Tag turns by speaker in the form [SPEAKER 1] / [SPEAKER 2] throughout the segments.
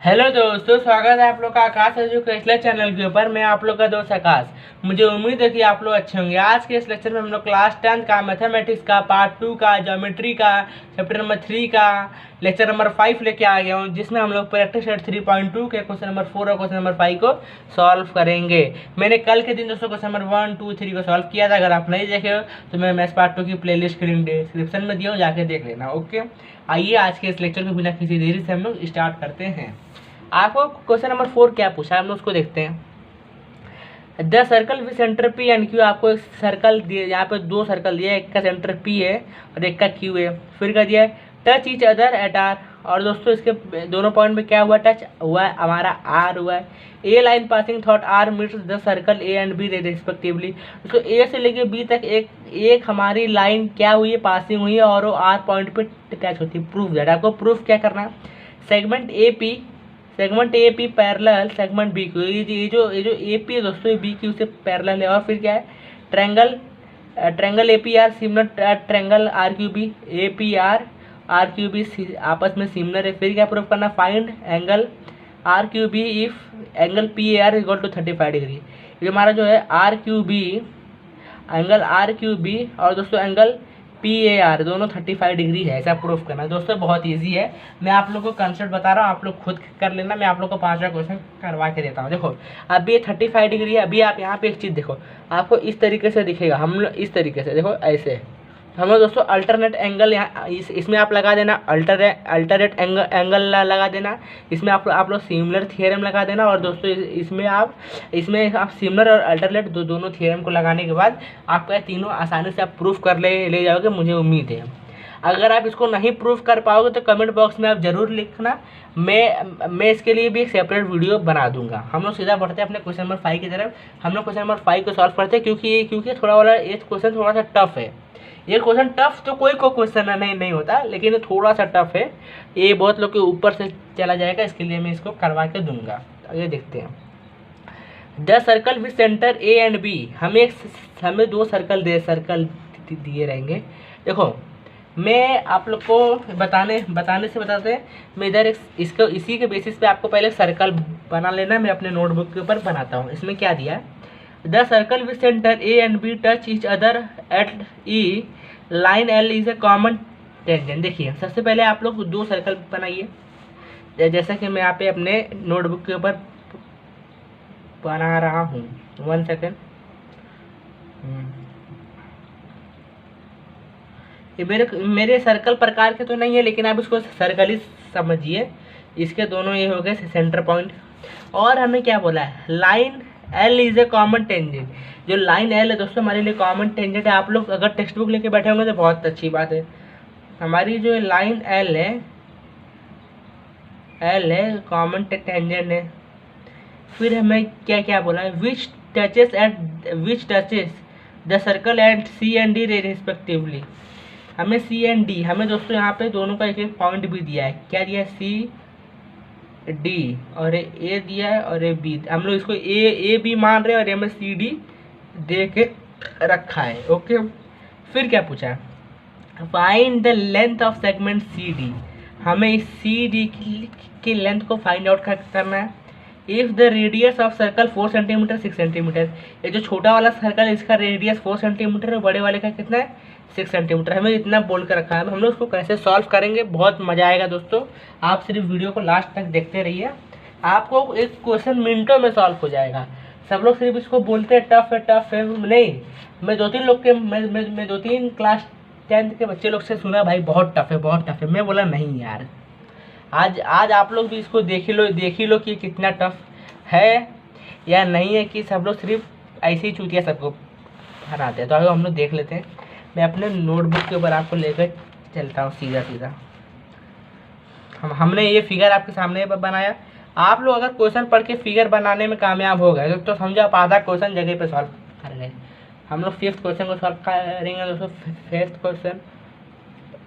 [SPEAKER 1] Hello दोस्तों, स्वागत है आप लोग का आकाश एजुकेशनल चैनल के ऊपर। मैं आप लोग का दोस्त आकाश। मुझे उम्मीद है कि आप लोग अच्छे होंगे। आज के इस लेक्चर में हम लोग क्लास 10 का मैथमेटिक्स का पार्ट 2 का ज्योमेट्री का चैप्टर नंबर 3 का लेक्चर नंबर 5 लेके आ गया हूँ, जिसमें हम लोग प्रैक्टिस सेट 3.2 के क्वेश्चन नंबर 4 और क्वेश्चन नंबर 5 को सॉल्व करेंगे। मैंने कल के दिन दोस्तों क्वेश्चन नंबर 1, 2, 3 को सॉल्व किया था। अगर आप नहीं देखे हो तो मैं मैथ्स पार्ट 2 की प्ले लिस्ट लिंक डिस्क्रिप्शन में दिया हूँ, जाके देख लेना। ओके, आइए आज के इस लेक्चर को बिना किसी देरी से हम लोग स्टार्ट करते हैं। आपको क्वेश्चन नंबर 4 क्या पूछा है, हम लोग उसको देखते हैं। The circle with centre P and Q. आपको एक सर्कल दिए, यहाँ पे दो सर्कल दिया है, एक का सेंटर पी है और एक का क्यू है। फिर क्या दिया है, touch each other at R. और दोस्तों इसके दोनों पॉइंट में क्या हुआ, टच हुआ है, हमारा आर हुआ है। A line passing through R meets the circle A and B respectively. तो ए से लेके बी तक एक हमारी लाइन क्या हुई है, पासिंग हुई है, और वो आर पॉइंट पे टच होती है। Proof that. आपको प्रूफ क्या करना है, segment A P parallel segment B Q. ये जो ए पी है दोस्तों, ये बी क्यू से पैरेलल है। और फिर क्या है, triangle A P R similar triangle R Q B. A P R Q B आपस में सिमिलर है। फिर क्या प्रूफ करना, find angle R Q B if angle P A R equal to 35 degree. ये हमारा जो है R Q B, angle R Q B और दोस्तों एंगल पी ए आर दोनों 35 डिग्री है, ऐसा प्रूफ करना है। दोस्तों बहुत इजी है, मैं आप लोगों को कंसेप्ट बता रहा हूँ, आप लोग खुद कर लेना। मैं आप लोग को 5वां क्वेश्चन करवा के देता हूँ। देखो अभी ये 35 डिग्री है। अभी आप यहाँ पे एक चीज़ देखो, आपको इस तरीके से दिखेगा। हम लोग इस तरीके से देखो, ऐसे हम लोग दोस्तों अल्टरनेट एंगल यहाँ इसमें आप लगा देना, अल्टरनेट एंगल लगा देना। इसमें आप लोग सिमिलर थ्योरम लगा देना। और दोस्तों इसमें आप सिमिलर और अल्टरनेट दोनों थ्योरम को लगाने के बाद आपका तीनों आसानी से आप प्रूफ कर ले जाओगे, मुझे उम्मीद है। अगर आप इसको नहीं प्रूफ कर पाओगे तो कमेंट बॉक्स में आप ज़रूर लिखना, मैं इसके लिए भी एक सेपरेट वीडियो बना दूंगा। हम लोग सीधा बढ़ते हैं अपने क्वेश्चन नंबर 5 की तरफ। हम लोग क्वेश्चन नंबर 5 को सॉल्व करते हैं, क्योंकि थोड़ा वाला ये क्वेश्चन थोड़ा सा टफ है। ये क्वेश्चन टफ तो कोई को क्वेश्चन नहीं होता, लेकिन थोड़ा सा टफ है। ये बहुत लोग के ऊपर से चला जाएगा, इसके लिए मैं इसको करवा के दूंगा। आगे देखते हैं। The circle with centre A and B. हमें दो सर्कल दिए रहेंगे। देखो मैं आप लोग को बताते हैं। मैं इधर इसी के बेसिस पे आपको पहले सर्कल बना लेना। मैं अपने नोटबुक के ऊपर बनाता हूँ। इसमें क्या दिया है, the circle with centre A and B touch each other at E line L is a common tangent. देखिए सबसे पहले आप लोग दो सर्कल बनाइए, जैसा कि मैं यहाँ पे अपने नोटबुक के ऊपर बना रहा हूँ। 1 सेकेंड। ये मेरे सर्कल प्रकार के तो नहीं है, लेकिन आप इसको सर्कल ही समझिए। इसके दोनों ये हो गए सेंटर पॉइंट। और हमें क्या बोला है, line L is a common tangent. जो लाइन एल है दोस्तों हमारे लिए कॉमन टेंजेंट है। आप लोग अगर टेक्स्ट बुक लेके बैठे होंगे तो बहुत अच्छी बात है। हमारी जो लाइन एल है कॉमन टेंजेंट है। फिर हमें क्या क्या बोला है, which touches the circle and C and D respectively. हमें सी एंड डी, हमें दोस्तों यहाँ पे दोनों का एक पॉइंट भी दिया है। क्या दिया है, सी डी, और ए दिया है और ए बी। हम लोग इसको ए बी मान रहे हैं और ए में सी डी दे के रखा है। ओके, फिर क्या पूछा है, find the length of segment C D. हमें इस सी डी की लेंथ को फाइंड आउट करना है। If the radius of circle 4 centimetre 6 centimetre. ये जो छोटा वाला सर्कल है इसका रेडियस 4 सेंटीमीटर है, बड़े वाले का कितना है, 6 सेंटीमीटर। हमें इतना बोल कर रखा है। हम लोग उसको कैसे सॉल्व करेंगे, बहुत मजा आएगा दोस्तों। आप सिर्फ वीडियो को लास्ट तक देखते रहिए, आपको एक क्वेश्चन मिनटों में सॉल्व हो जाएगा। सब लोग सिर्फ इसको बोलते हैं टफ है। नहीं, मैं 2-3 लोग के मैं 2-3 क्लास 10th के बच्चे लोग से सुना, भाई बहुत टफ है। मैं बोला नहीं यार, आज आप लोग भी इसको देख ही लो कि कितना टफ है या नहीं है, कि सब लोग सिर्फ ऐसे ही चूतिया सबको हराते हैं। तो आगे हम लोग देख लेते हैं। मैं अपने नोटबुक के ऊपर आपको लेकर चलता हूँ सीधा। हमने ये फिगर आपके सामने बनाया। आप लोग अगर क्वेश्चन पढ़ के फिगर बनाने में कामयाब हो गए तो समझो आप आधा क्वेश्चन जगह पे सॉल्व कर गए। हम लोग 5th क्वेश्चन को सॉल्व करेंगे दोस्तों। 5th क्वेश्चन,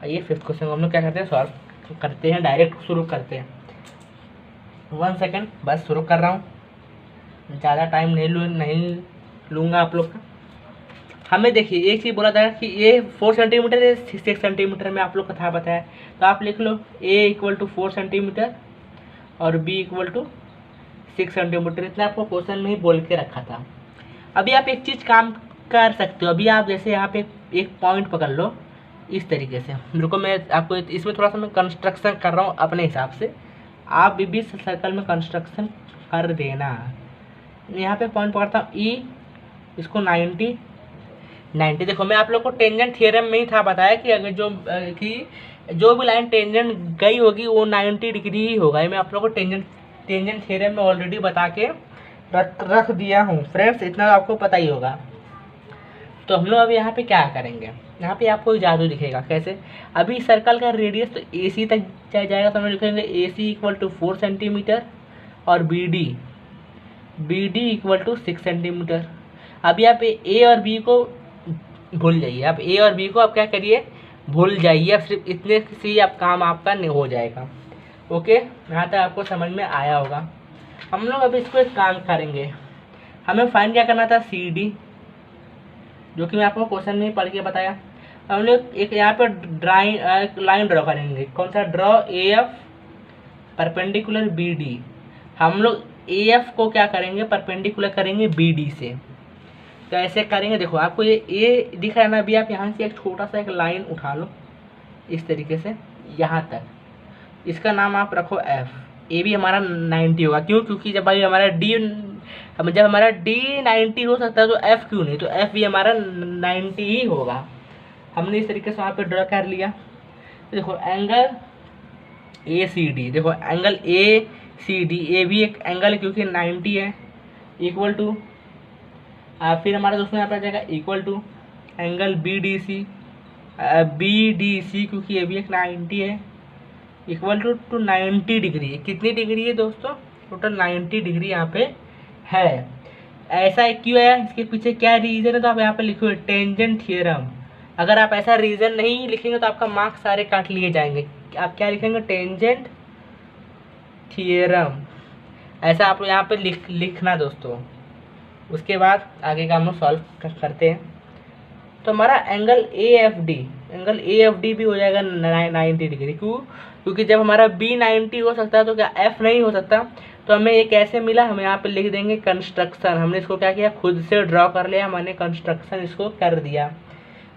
[SPEAKER 1] ये 5th क्वेश्चन को हम लोग क्या करते हैं, सॉल्व करते हैं, डायरेक्ट शुरू करते हैं। 1 सेकेंड, बस शुरू कर रहा हूँ, ज़्यादा टाइम नहीं लूँगा आप लोग का। हमें देखिए एक चीज़ बोला था कि ये 4 सेंटीमीटर है, 6 सेंटीमीटर में आप लोग का था बताया। तो आप लिख लो a = 4 सेंटीमीटर और बी इक्वल टू 6 सेंटीमीटर। इतना आपको क्वेश्चन में ही बोल के रखा था। अभी आप एक चीज़ काम कर सकते हो। अभी आप जैसे यहाँ पे एक पॉइंट पकड़ लो इस तरीके से। रुको मैं आपको इसमें थोड़ा सा मैं कंस्ट्रक्शन कर रहा हूँ अपने हिसाब से, आप भी सर्कल में कंस्ट्रक्शन कर देना। यहाँ पे पॉइंट पकड़ता हूँ ई, इसको 90। देखो मैं आप लोग को टेंजेंट थियरम में ही था बताया कि अगर जो भी लाइन टेंजेंट गई होगी वो 90 डिग्री ही होगा। ये मैं आप लोग को टेंजेंट थियरम में ऑलरेडी बता के रख दिया हूँ फ्रेंड्स, इतना आपको पता ही होगा। तो हम लोग अभी यहाँ पे क्या करेंगे, यहाँ पे आपको जादू दिखेगा कैसे। अभी सर्कल का रेडियस तो ए सी तक जाएगा, तो हम लोग लिखेंगे A C equal to 4 centimetre और B D equal to 6 centimetre. अभी आप ए और बी को भूल जाइए, आप ए और बी को आप क्या करिए, भूल जाइए। अब सिर्फ इतने से ही आप काम आपका नहीं हो जाएगा। ओके, यहाँ तक आपको समझ में आया होगा। हम लोग अभी इसको एक काम करेंगे, हमें फाइंड क्या करना था, सी डी, जो कि मैं आपको क्वेश्चन में पढ़ के बताया। हम लोग एक यहाँ पर लाइन ड्रॉ करेंगे। कौन सा draw, A F perpendicular B D. हम लोग ए एफ को क्या करेंगे, परपेंडिकुलर करेंगे बी डी से। तो ऐसे करेंगे, देखो आपको ये ए दिख रहा है ना। अभी आप यहाँ से एक छोटा सा एक लाइन उठा लो इस तरीके से यहाँ तक, इसका नाम आप रखो एफ। ए भी हमारा 90 होगा, क्यों, क्योंकि जब भाई हमारा डी 90 हो सकता है तो एफ क्यों नहीं, तो एफ भी हमारा 90 ही होगा। हमने इस तरीके से वहाँ पे ड्रॉ कर लिया। तो देखो एंगल ए सी डी, देखो एंगल ए सी डी, ए भी एक एंगल है क्योंकि 90 है, इक्वल टू फिर हमारे दोस्तों यहाँ पर आ जाएगा equal to angle B D C क्योंकि ये भी एक 90 है, इक्वल टू 90 डिग्री। कितनी डिग्री है दोस्तों, टोटल 90 डिग्री यहाँ पे है। ऐसा क्यों है, इसके पीछे क्या रीज़न है, तो आप यहाँ पे लिखो टेंजेंट थियरम। अगर आप ऐसा रीज़न नहीं लिखेंगे तो आपका मार्क्स सारे काट लिए जाएंगे। आप क्या लिखेंगे, टेंजेंट थियरम, ऐसा आप यहाँ पे लिखना दोस्तों। उसके बाद आगे का हम लोग सॉल्व करते हैं। तो हमारा एंगल ए एफ डी भी हो जाएगा 90 डिग्री। क्यों, क्योंकि जब हमारा बी 90 हो सकता है तो क्या एफ नहीं हो सकता। तो हमें ये कैसे मिला, हम यहाँ पे लिख देंगे कंस्ट्रक्शन। हमने इसको क्या किया, खुद से ड्रॉ कर लिया, मैंने कंस्ट्रक्शन इसको कर दिया।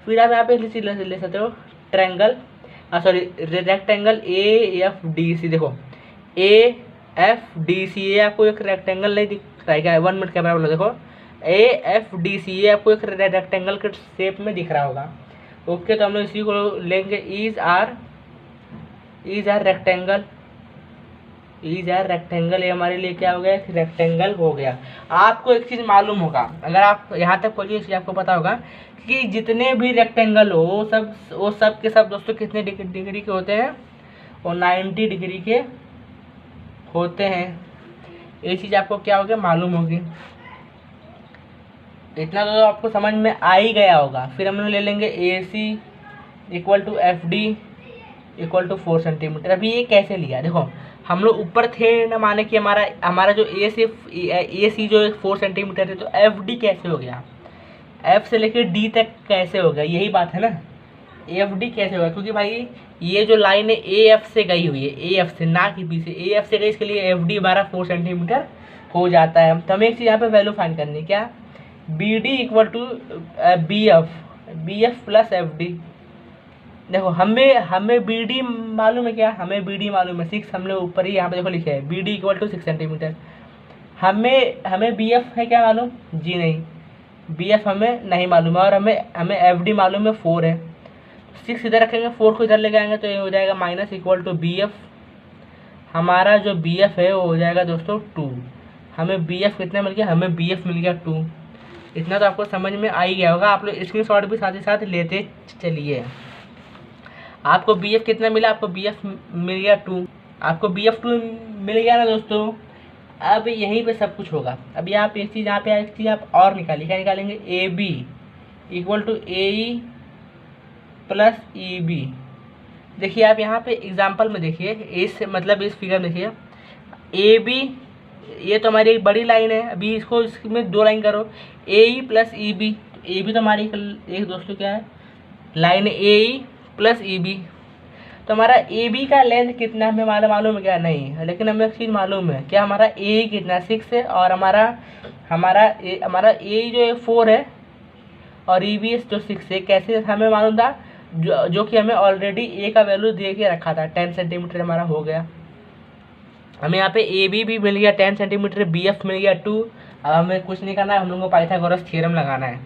[SPEAKER 1] फिर आप यहाँ पे ले सकते हो triangle, rectangle A F D C. देखो ए एफ डी सी, ये आपको एक रेक्टेंगल नहीं दिख रहा है क्या, 1 मिनट कैमरा बोलो, देखो ए एफ डी सी, ये आपको एक रेक्टेंगल के शेप में दिख रहा होगा। ओके, तो हम लोग इसी को लेंगे, इज आर रेक्टेंगल, ये हमारे लिए क्या हो गया, रेक्टेंगल हो गया। आपको एक चीज़ मालूम होगा, अगर आप यहाँ तक पढ़िए इसलिए आपको पता होगा कि जितने भी रेक्टेंगल हो वो सब के सब दोस्तों कितने डिग्री के होते हैं, वो 90 डिग्री के होते हैं। ये चीज़ आपको क्या हो गया, मालूम होगी। इतना तो आपको समझ में आ ही गया होगा। फिर हम लोग ले लेंगे A C equal to F D equal to 4 centimetre. अभी ये कैसे लिया, देखो हम लोग ऊपर थे ना, माने कि हमारा जो ए सी जो 4 सेंटीमीटर है, तो एफ डी कैसे हो गया, एफ से लेकर डी तक कैसे हो गया, यही बात है ना। एफ डी कैसे होगा, क्योंकि भाई ये जो लाइन है ए एफ से गई हुई है, ए एफ से, ना कि बी से, ए एफ से गई, इसके लिए एफ डी हमारा 4 सेंटीमीटर हो जाता है। तो हमें एक चीज़ यहाँ पे वैल्यू फाइंड करनी है, क्या, B D equal to B F plus F D. देखो हमें बी डी मालूम है, क्या, हमें बी डी मालूम है 6, हमने ऊपर ही यहाँ पे देखो लिखे है B D equal to 6 centimetre. हमें बी एफ है क्या मालूम, जी नहीं, बी एफ हमें नहीं मालूम है, और हमें एफ डी मालूम है 4 है। 6 इधर रखेंगे, 4 को इधर लेके आएंगे, तो ये हो जाएगा minus equal to B F. हमारा जो बी एफ है वो हो जाएगा दोस्तों 2। हमें बी एफ कितना मिल गया, हमें बी एफ मिल गया 2। इतना तो आपको समझ में आ ही गया होगा। आप लोग स्क्रीनशॉट भी साथ ही साथ लेते चलिए। आपको बी एफ कितना मिला, आपको बी एफ मिल गया 2, आपको बी एफ 2 मिल गया ना दोस्तों। अब यहीं पे सब कुछ होगा। अभी आप एक चीज़ यहाँ पे एक चीज़ आप और निकालिए, क्या निकालेंगे, A B equal to A E plus E B. देखिए आप यहाँ पे एग्जाम्पल में देखिए, इस मतलब इस फिगर में देखिए, ए बी ये तो हमारी एक बड़ी लाइन है। अभी इसको इसमें 2 लाइन करो, A E plus E B. A B तो हमारी एक दोस्तों क्या है, line A E plus E B. तो हमारा ए बी का लेंथ कितना हमें मालूम है क्या? नहीं, लेकिन हमें एक चीज़ मालूम है क्या, हमारा ए कितना 6 है, और हमारा ए जो है 4 है, और ई बी जो 6 है। कैसे हमें मालूम था? जो कि हमें ऑलरेडी ए का वैल्यू दे के रखा था, 10 सेंटीमीटर हमारा हो गया। हमें यहाँ पे ए बी भी मिल गया 10 सेंटीमीटर, बी एफ मिल गया 2। अब हमें कुछ नहीं करना है, हम लोगों को पाइथागोरस थ्योरम लगाना है।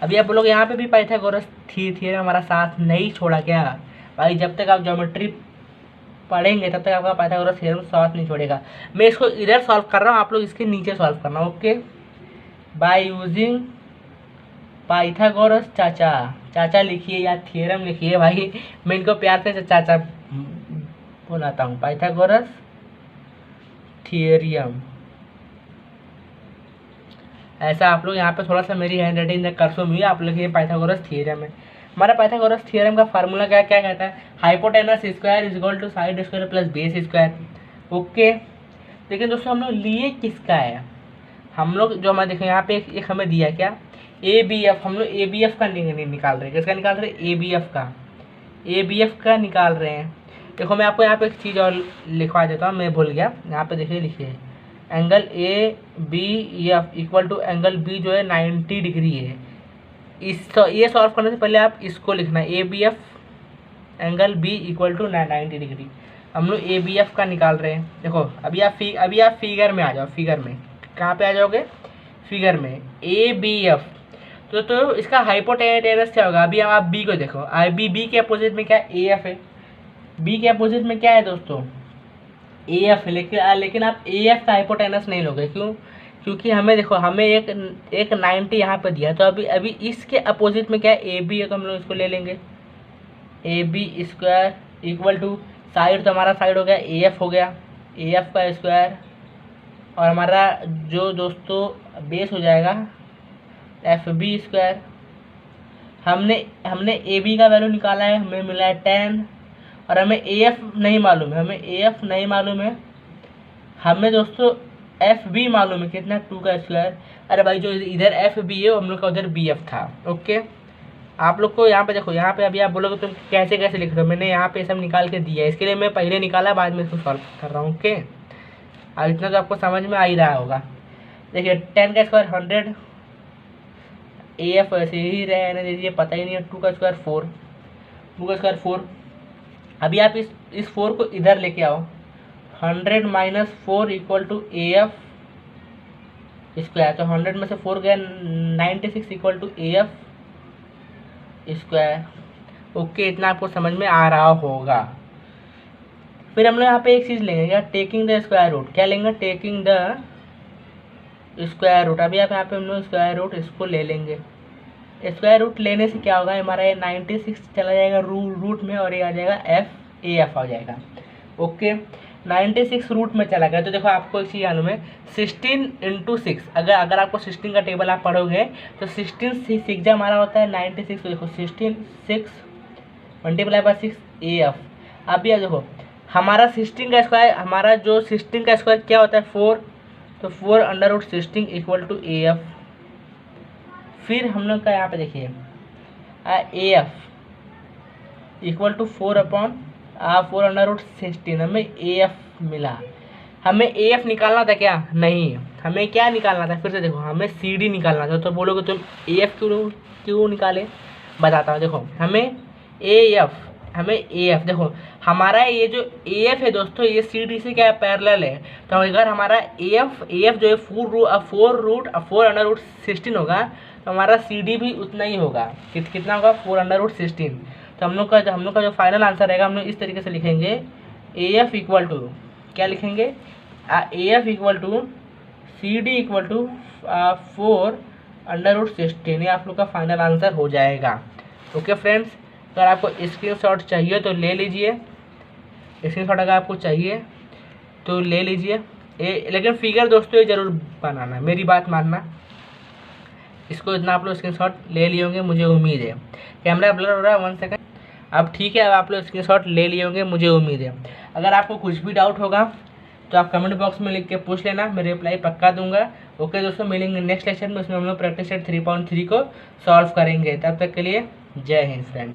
[SPEAKER 1] अभी आप लोग यहाँ पे भी पाइथागोरस थ्योरम हमारा साथ नहीं छोड़ा क्या भाई? जब तक आप ज्योमेट्री पढ़ेंगे तब तक आपका पाइथागोरस थ्योरम साथ नहीं छोड़ेगा। मैं इसको इधर सॉल्व कर रहा हूँ, आप लोग इसके नीचे सॉल्व करना। ओके, बाय यूजिंग पाइथागोरस चाचा लिखिए या थ्योरम लिखिए भाई, मैं इनको प्यार से चाचा बुलाता हूँ। पाइथागोरस थ्योरम, ऐसा आप लोग यहाँ पे थोड़ा सा मेरी हैंड राइटिंग कर सो मुझे, आप लोग ये पाइथागोरस थ्योरम है। हमारा पाइथागोरस थ्योरम का फार्मूला क्या कहता है? Hypotenuse square is equal to side square plus base square. Okay, लेकिन दोस्तों हम लोग लिए किसका है? हम लोग जो हमारे देखें यहाँ पे एक हमें दिया क्या, ए बी एफ। हम लोग ए बी एफ का निकाल रहे हैं। किसका निकाल रहे हैं? ए बी एफ का निकाल रहे हैं। देखो मैं आपको यहाँ पे एक चीज़ और लिखवा देता हूँ, मैं भूल गया। यहाँ पे देखिए लिखिए, angle A B F equal to angle B जो है 90 डिग्री है। ये सॉल्व करने से पहले आप इसको लिखना, A B F angle B equal to 90 degree. हम लोग ए बी एफ का निकाल रहे हैं। देखो अभी आप फिगर में आ जाओ। फिगर में कहाँ पे आ जाओगे? फिगर में ए बी एफ। तो इसका हाइपोटेनस क्या होगा? अभी आप बी को देखो, बी के अपोजिट में क्या? ए एफ है। बी के अपोजिट में क्या है दोस्तों? ए एफ है। लेकिन आप ए एफ का हाइपोटेनस नहीं लोगे। क्यों? क्योंकि हमें देखो, हमें एक 90 यहाँ पर दिया, तो अभी इसके अपोजिट में क्या है? ए बी है, तो हम लोग इसको ले लेंगे। A B square equal to side, तो हमारा साइड हो गया ए एफ हो गया, ए एफ का स्क्वायर, और हमारा जो दोस्तों बेस हो जाएगा एफ बी स्क्वायर। हमने ए बी का वैल्यू निकाला है, हमें मिला है 10, और हमें ए एफ नहीं मालूम है। हमें दोस्तों एफ बी मालूम है, कितना? 2 का स्क्वायर। अरे भाई जो इधर एफ बी है हम लोग का उधर बी एफ था। ओके, आप लोग को यहाँ पे देखो, यहाँ पे अभी आप बोलोगे तुम कैसे लिख रहे हो? मैंने यहाँ पे सब निकाल के दिया है, इसके लिए मैं पहले निकाला, बाद में इसको सॉल्व कर रहा हूँ। ओके, अब इतना तो आपको समझ में आ ही रहा होगा। देखिए 10 का स्क्वायर 100, ए एफ ऐसे ही रहने दीजिए, पता ही नहीं है। 2 का स्क्वायर 4। अभी आप इस 4 को इधर लेके आओ। 100 minus 4 equal to A F square. तो 100 में से 4 गया, 96 equal to A F square. Okay, इतना आपको समझ में आ रहा होगा। फिर हम लोग यहाँ पे एक चीज़ लेंगे क्या? Taking the square root. क्या लेंगे? Taking the square root. अभी आप यहाँ पे हम लोग स्क्वायर रूट इसको ले लेंगे। स्क्वायर रूट लेने से क्या होगा? हमारा ये 96 चला जाएगा रूट में, और ये आ जाएगा एफ ए एफ आ जाएगा। ओके, 96 रूट में चला गया। तो देखो आपको एक चीज़ मालूम है, 16 × 6। अगर आपको 16 का टेबल आप पढ़ोगे तो 16 6 हमारा होता है 96। तो देखो 16 6 मल्टीप्लाई बाय 6 ए एफ। अभी देखो हमारा 16 का स्क्वायर क्या होता है? 4। तो 4 under root 16 equal to A F. फिर हम लोग का यहाँ पे देखिए A F equal to 4 under root 16। हमें ए एफ मिला। हमें ए एफ निकालना था क्या? नहीं, हमें क्या निकालना था? फिर से देखो, हमें सी डी निकालना था। तो बोलोगे तुम ए एफ क्यों निकाले? बताता हूँ। देखो हमें ए एफ देखो, हमारा ये जो ए एफ है दोस्तों, ये सी डी से क्या पैरेलल है। तो अगर हमारा ए एफ जो है 4 अंडर रूट 16 होगा, तो हमारा सी डी भी उतना ही होगा। कितना होगा? 4 अंडर रूट 16। तो हम लोग का जो फाइनल आंसर रहेगा, हम लोग इस तरीके से लिखेंगे, ए एफ इक्वल टू क्या लिखेंगे? A F equal to C D equal to 4 under root 16। ये आप लोग का फाइनल आंसर हो जाएगा। ओके फ्रेंड्स, अगर आपको स्क्रीनशॉट चाहिए तो ले लीजिए। स्क्रीनशॉट अगर आपको चाहिए तो ले लीजिए। लेकिन फिगर दोस्तों ये ज़रूर बनाना, मेरी बात मानना। इसको इतना आप लोग स्क्रीनशॉट ले लिए होंगे, मुझे उम्मीद है। कैमरा ब्लर हो रहा है, 1 सेकंड। अब ठीक है, अब आप लोग स्क्रीनशॉट ले लिए होंगे, मुझे उम्मीद है। अगर आपको कुछ भी डाउट होगा तो आप कमेंट बॉक्स में लिख के पूछ लेना, मैं रिप्लाई पक्का दूंगा। ओके दोस्तों, मिलेंगे नेक्स्ट लेक्चर में, उसमें हम लोग प्रैक्टिस सेट 3.3 को सॉल्व करेंगे। तब तक के लिए जय हिंद फ्रेंड।